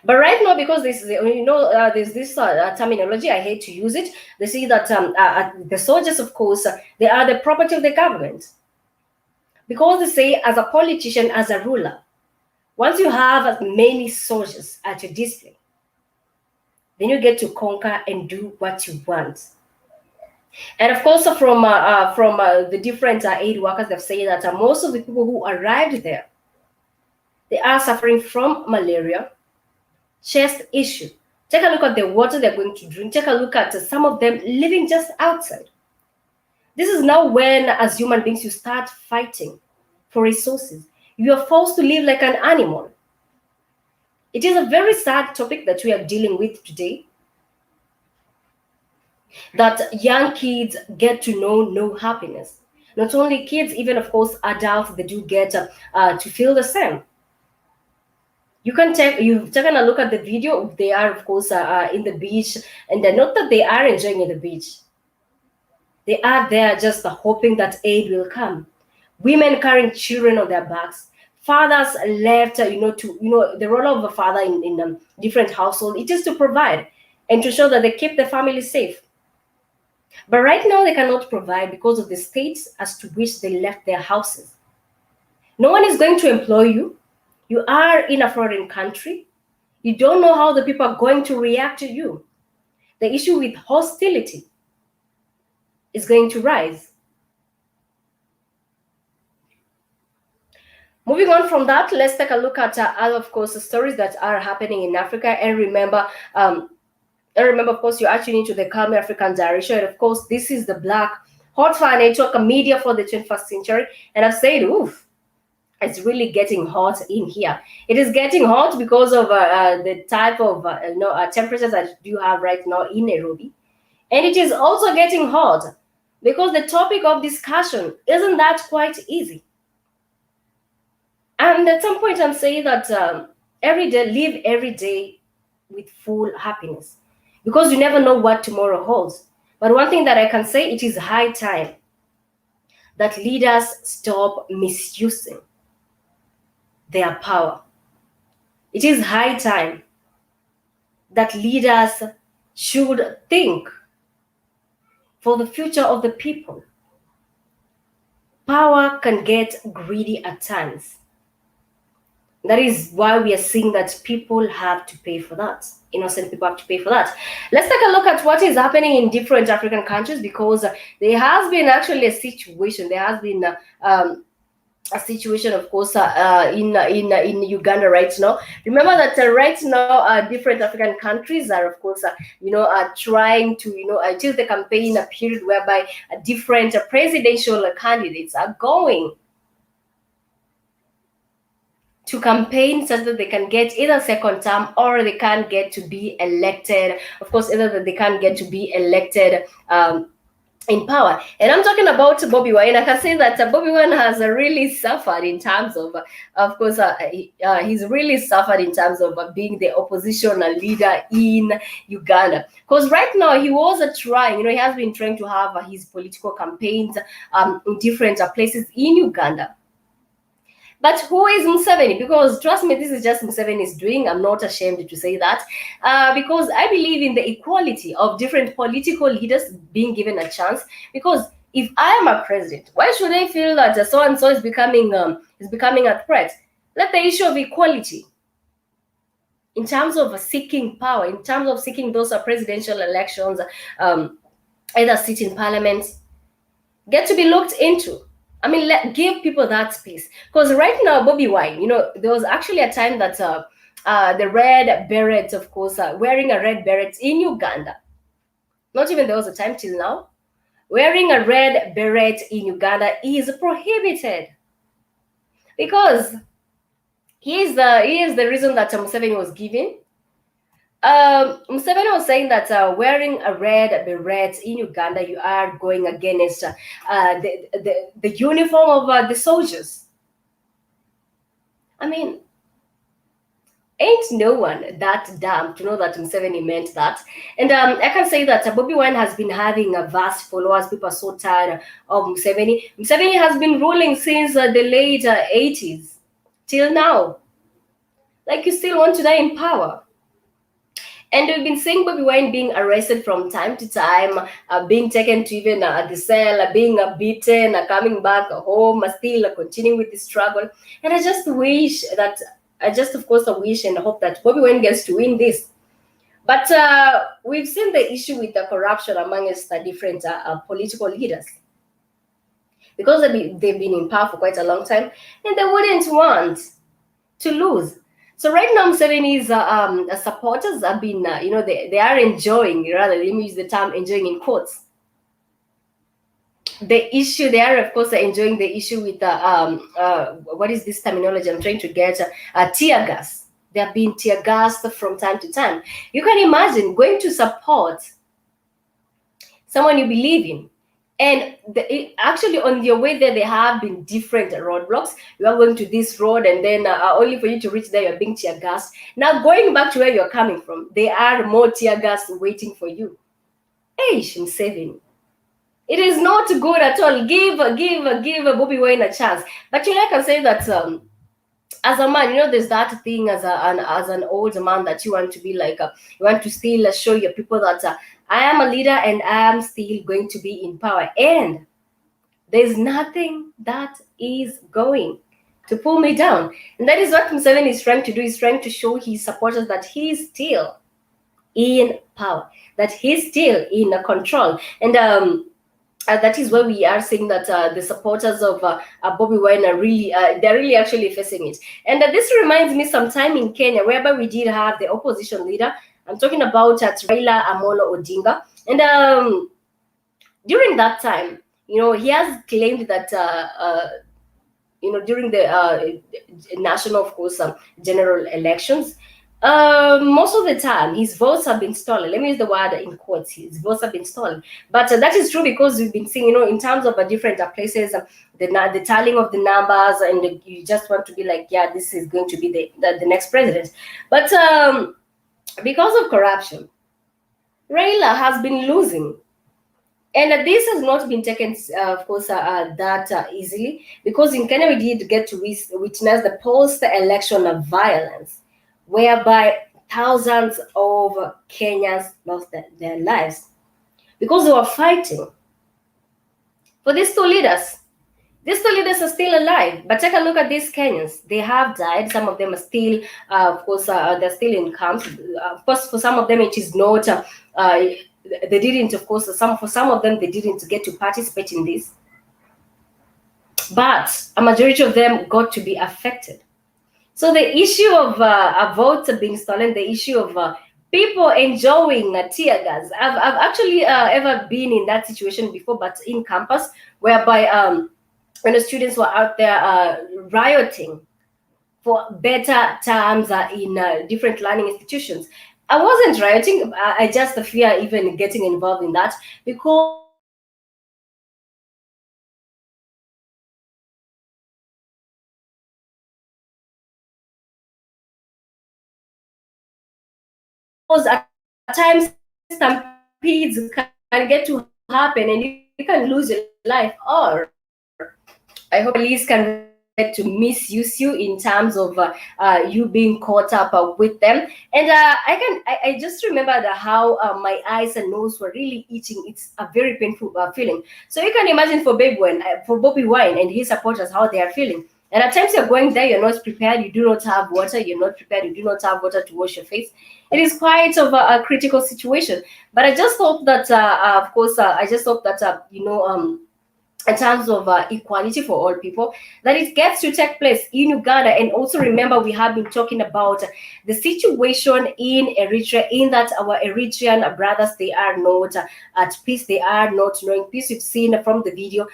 But right now, because this is, there's this terminology, I hate to use it. They say that the soldiers, of course, they are the property of the government. Because they say, as a politician, as a ruler, once you have many soldiers at your display, then you get to conquer and do what you want. And of course, from the different aid workers, they've said that most of the people who arrived there, they are suffering from malaria, chest issue. Take a look at the water they're going to drink. Take a look at some of them living just outside. This is now when, as human beings, you start fighting for resources. You are forced to live like an animal. It is a very sad topic that we are dealing with today, that young kids get to know no happiness. Not only kids, even of course adults, they do get to feel the same. You've taken a look at the video. They are of course in the beach, and not that they are enjoying the beach. They are there just hoping that aid will come. Women carrying children on their backs. Fathers left, the role of a father in different households, it is to provide and to show that they keep the family safe. But right now they cannot provide because of the states as to which they left their houses. No one is going to employ you. You are in a foreign country. You don't know how the people are going to react to you. The issue with hostility is going to rise. Moving on from that, let's take a look at other, of course, stories that are happening in Africa. And remember, of course, you're actually into the Calmie African Diary Show. And of course, this is the Black Hot Fire Network, a media for the 21st century. And I've said, oof, it's really getting hot in here. It is getting hot because of the type of temperatures that you have right now in Nairobi. And it is also getting hot because the topic of discussion isn't that quite easy. And at some point, I'm saying that live every day with full happiness, because you never know what tomorrow holds. But one thing that I can say, it is high time that leaders stop misusing their power. It is high time that leaders should think for the future of the people. Power can get greedy at times. That is why we are seeing that people have to pay for that. Innocent people have to pay for that. Let's take a look at what is happening in different African countries, because there has been actually a situation. There has been a situation, of course, in Uganda right now. Remember that right now, different African countries are, of course, are trying to, it is the campaign period whereby different presidential candidates are going to campaign so that they can get either second term or they can get to be elected. Of course, either that they can get to be elected in power. And I'm talking about Bobi Wine. I can say that Bobi Wine has really suffered in terms of course, he's really suffered in terms of being the opposition leader in Uganda. Because right now he was trying, he has been trying to have his political campaigns in different places in Uganda. But who is Museveni? Because trust me, this is just Museveni's doing. I'm not ashamed to say that. Because I believe in the equality of different political leaders being given a chance. Because if I am a president, why should I feel that so-and-so is becoming a threat? Let the issue of equality, in terms of seeking power, in terms of seeking those presidential elections, either sit in parliament, get to be looked into. I mean, give people that space. Because right now, Bobi Wine, there was actually a time that the red beret, of course, wearing a red beret in Uganda. Not even there was a time till now. Wearing a red beret in Uganda is prohibited. Because he is the reason that Museveni was given. Museveni was saying that wearing a red beret in Uganda, you are going against the uniform of the soldiers. I mean, ain't no one that dumb to know that Museveni meant that. And I can say that Bobi Wine has been having a vast followers. People are so tired of Museveni. Museveni has been ruling since the late 80s till now. Like, you still want to die in power. And we've been seeing Bobi Wine being arrested from time to time, being taken to even the cell, being beaten, coming back home, still continuing with the struggle. And I just wish and hope that Bobi Wine gets to win this. But we've seen the issue with the corruption amongst the different political leaders, because they've been in power for quite a long time, and they wouldn't want to lose. So right now, Museveni's supporters have been, they are enjoying, rather, let me use the term enjoying in quotes, the issue. They are, of course, enjoying the issue with what is this terminology I'm trying to get? Tear gas. They have been tear gassed from time to time. You can imagine going to support someone you believe in, and actually on your way there, there have been different roadblocks. You are going to this road, and then only for you to reach there, you're being tear gassed. Now going back to where you're coming from, there are more tear gas waiting for you. Hey, Museveni, it is not good at all. Give Bobi Wine a chance. But I can say that as a man, there's that thing as an old man that you want to be like. You want to still show your people that I am a leader and I am still going to be in power. And there's nothing that is going to pull me down. And that is what Museveni is trying to do. He's trying to show his supporters that he's still in power, that he's still in control. And that is why we are saying that the supporters of Bobi Wine are really, they're really actually facing it. And this reminds me sometime in Kenya, whereby we did have the opposition leader. I'm talking about Raila Amolo Odinga. And during that time, he has claimed that, during the national, of course, general elections, most of the time his votes have been stolen. Let me use the word in quotes, his votes have been stolen. But that is true, because we've been seeing, in terms of different places, the tallying of the numbers, and you just want to be like, yeah, this is going to be the next president. But because of corruption, Raila has been losing. And this has not been taken, of course, that easily, because in Kenya we did get to witness the post-election violence, whereby thousands of Kenyans lost their lives because they were fighting for these two leaders. These two leaders are still alive, but take a look at these Kenyans. They have died. Some of them are still, of course, they're still in camps. Of course, for some of them, it is not, they didn't, of course, for some of them, they didn't get to participate in this. But a majority of them got to be affected. So the issue of a vote being stolen, the issue of people enjoying tear gas. I've actually ever been in that situation before, but in campus, whereby when the students were out there rioting for better terms in different learning institutions. I wasn't rioting. I just fear even getting involved in that, because at times stampedes can get to happen and you can lose your life, or I hope police can get to misuse you in terms of you being caught up with them. And I just remember how my eyes and nose were really itching. It's a very painful feeling. So you can imagine for Bobi Wine and his supporters how they are feeling. And at times you're going there, you're not prepared, you do not have water, you're not prepared, you do not have water to wash your face. It is quite of a critical situation. But I just hope that, of course, I just hope that, in terms of equality for all people, that it gets to take place in Uganda. And also remember, we have been talking about the situation in Eritrea, in that our Eritrean brothers, they are not at peace, they are not knowing peace. You've seen from the video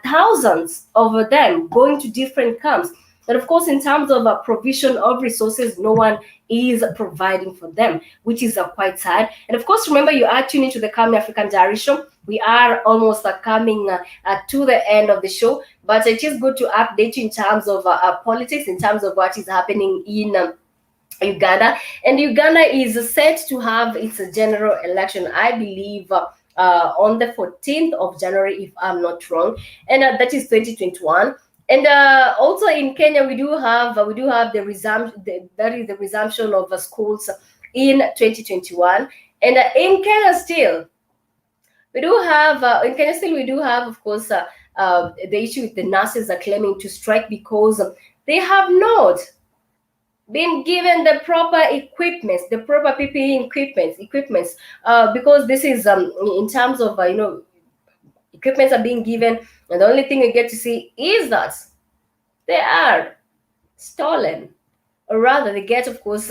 thousands of them going to different camps. And of course, in terms of provision of resources, no one is providing for them, which is quite sad. And of course, remember, you are tuning to the Calmie African Diary Show. We are almost coming to the end of the show, but it is good to update you in terms of politics, in terms of what is happening in Uganda. And Uganda is set to have its general election, I believe, on the 14th of January, if I'm not wrong, and that is 2021. And also in Kenya, we do have the resumption of schools in 2021. And in Kenya still, we do have, of course, the issue with the nurses are claiming to strike because they have not been given the proper equipments, the proper PPE equipments, because this is in terms of equipments are being given, and the only thing you get to see is that they are stolen, or rather they get, of course,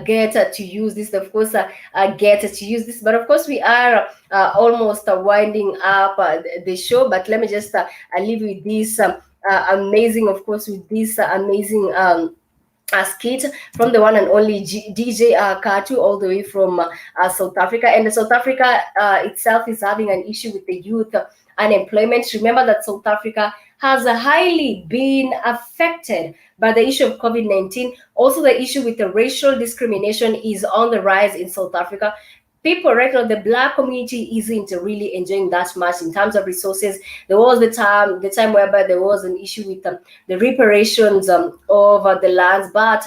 get to use this, of course, get to use this. But of course, we are almost winding up the show. But let me just leave you with this amazing, of course, with this amazing a skit from the one and only DJ Katu, all the way from South Africa. And South Africa itself is having an issue with the youth unemployment. Remember that South Africa has highly been affected by the issue of COVID-19. Also, the issue with the racial discrimination is on the rise in South Africa. People right now, the black community isn't really enjoying that much in terms of resources. There was the time whereby there was an issue with the reparations of the lands, but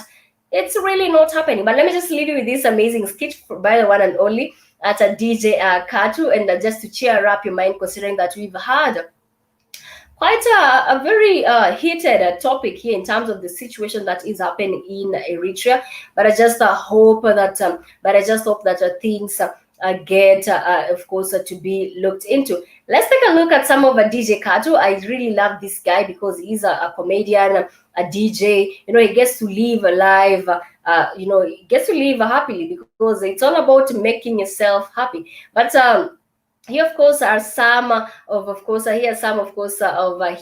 it's really not happening. But let me just leave you with this amazing skit by the one and only at a DJ Katu, and just to cheer up your mind, considering that we've had quite a very heated topic here in terms of the situation that is happening in Eritrea. But I just hope that things get, of course, to be looked into. Let's take a look at some of DJ Kato. I really love this guy because he's a comedian, a DJ. He gets to live a life. He gets to live happily because it's all about making yourself happy. But here, of course, are some of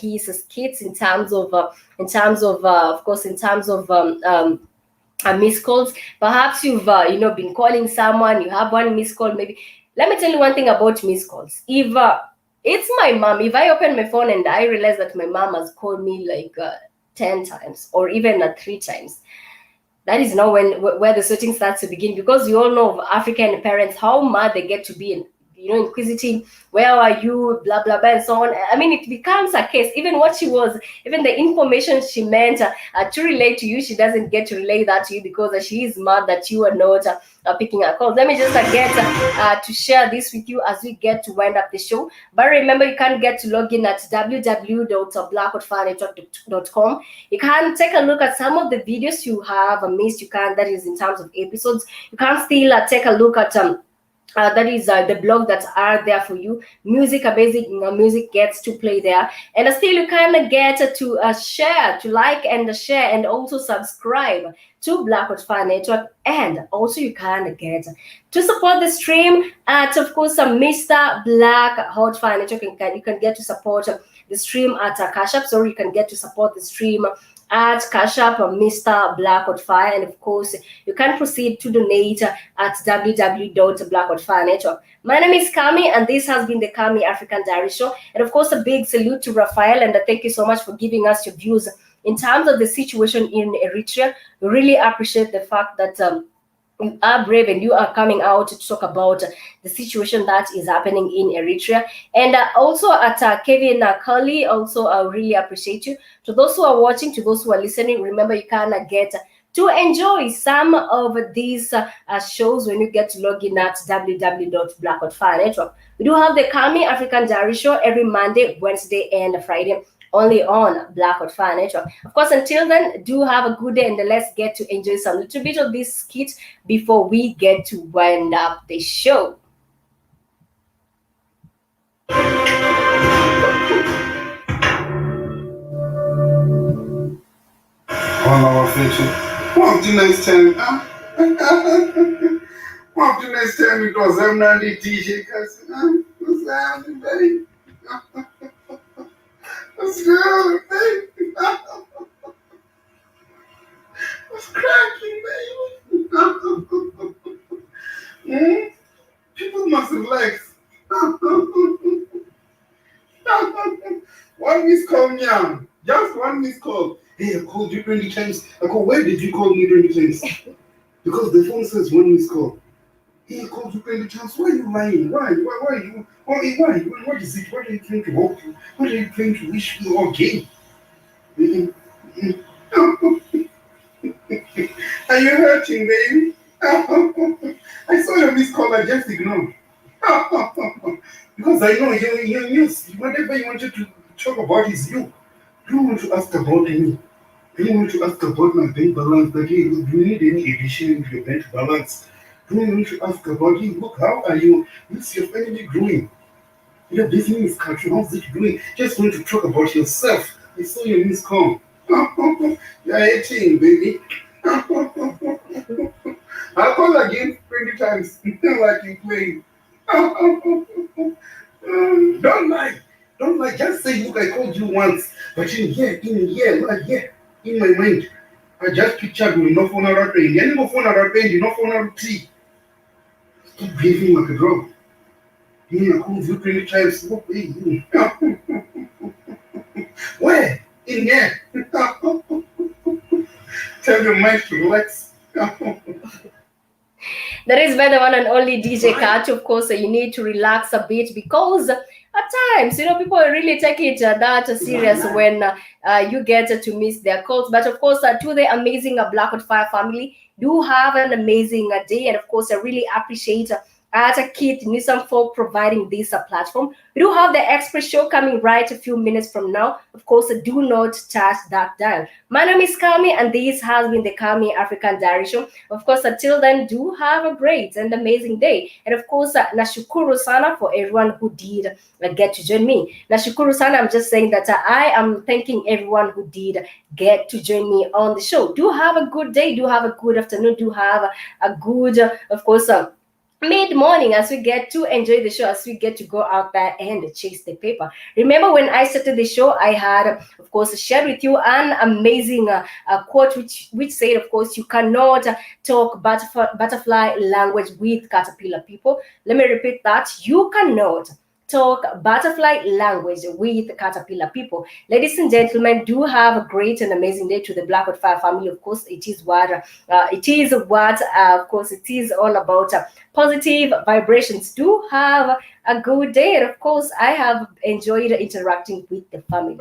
his skits in terms of missed calls. Perhaps you've been calling someone, you have one missed call. Maybe let me tell you one thing about missed calls. If it's my mom, if I open my phone and I realize that my mom has called me like 10 times or even 3 times, that is now where the searching starts to begin, because you all know of African parents, how mad they get to be inquisitive. Where are you, blah blah blah, and so on. I mean, it becomes a case. Even the information she meant to relate to you, she doesn't get to relay that to you because she is mad that you are not picking her calls. Let me just get to share this with you as we get to wind up the show. But remember, you can get to log in at www.blackoutfirenetwork.com. You can take a look at some of the videos you have missed. That is in terms of episodes. You can still take a look at that is the blog that are there for you. Amazing music gets to play there, and still you can get to share, to like and share, and also subscribe to Blackout Fire Network. And also you can get to support the stream at, of course, Mr. Black Hot Fire Network. You can get to support the stream at Cash App, so you can get to support the stream at Cash App, Mr. Blackout Fire. And of course, you can proceed to donate at www.blackoutfirenetwork. My name is Calmie, and this has been the Calmie African Diary Show. And of course, a big salute to Raphael, and thank you so much for giving us your views in terms of the situation in Eritrea. We really appreciate the fact that you are brave and you are coming out to talk about the situation that is happening in Eritrea. And also at Kevin Curley, also I really appreciate you. To those who are watching, to those who are listening, remember you can get to enjoy some of these shows when you get to log in at www.blackoutfirenetwork. We do have the Calmie African Diary Show every Monday, Wednesday, and Friday, only on Blackout Fire Network. Of course, until then, do have a good day, and let's get to enjoy some little bit of this skit before we get to wind up the show. What the next time? What the next time? Because I'm not the DJ. What's happening, baby? What's good, baby? What's cracking, baby? People must have liked. One miss call, young. Just one miss call. Hey, I called you 20 times. I called, where did you call me 20 times? Because the phone says one miss call. Hey, I called you 20 times. Why are you lying? Why? What is it? What are you trying to hope to? What are you trying to wish me okay? Are you hurting, baby? I saw your missed call, I just ignored. Because I know you whatever you wanted to talk about is you. You don't want to ask about me. Do you want to ask about my bank balance? That hey, do you need any addition in your bank balance? Do you want to ask about, hey, look, how are you? Is your family growing? Your business country, how's it doing? Just want to talk about yourself. I saw your missed call. You're 18, baby. I'll call again 20 times like you playing. Don't lie. Don't lie. Just say, look, I called you once. But in here, in my mind, I just pictured you no phone around pain. You no phone around pain, you no phone around tea. Stop behaving like a dog. Yeah, I called you 20 times. Look, hey, you. Where? In here. Tell your mind to relax. That is where the one and only DJ Catch. Of course, you need to relax a bit because at times, people really take it that serious when you get to miss their calls. But of course, to the amazing Blackwood Fire family, do have an amazing day. And of course, I really appreciate Keith Newsom for providing this platform. We do have the Express show coming right a few minutes from now. Of course, do not touch that dial. My name is Calmie, and this has been the Calmie African Diary Show. Of course, until then, do have a great and amazing day. And of course, nashukuru sana for everyone who did get to join me. Nashukuru sana, I'm just saying that I am thanking everyone who did get to join me on the show. Do have a good day. Do have a good afternoon. Do have a good, of course, mid-morning as we get to enjoy the show, as we get to go out there and chase the paper. Remember when I started the show, I had, of course, shared with you an amazing quote which said, of course, you cannot talk butterfly language with caterpillar people. Let me repeat that. You cannot talk butterfly language with caterpillar people. Ladies and gentlemen, do have a great and amazing day to the Blackwood Fire family. Of course, it is what of course, it is all about positive vibrations. Do have a good day. And of course, I have enjoyed interacting with the family.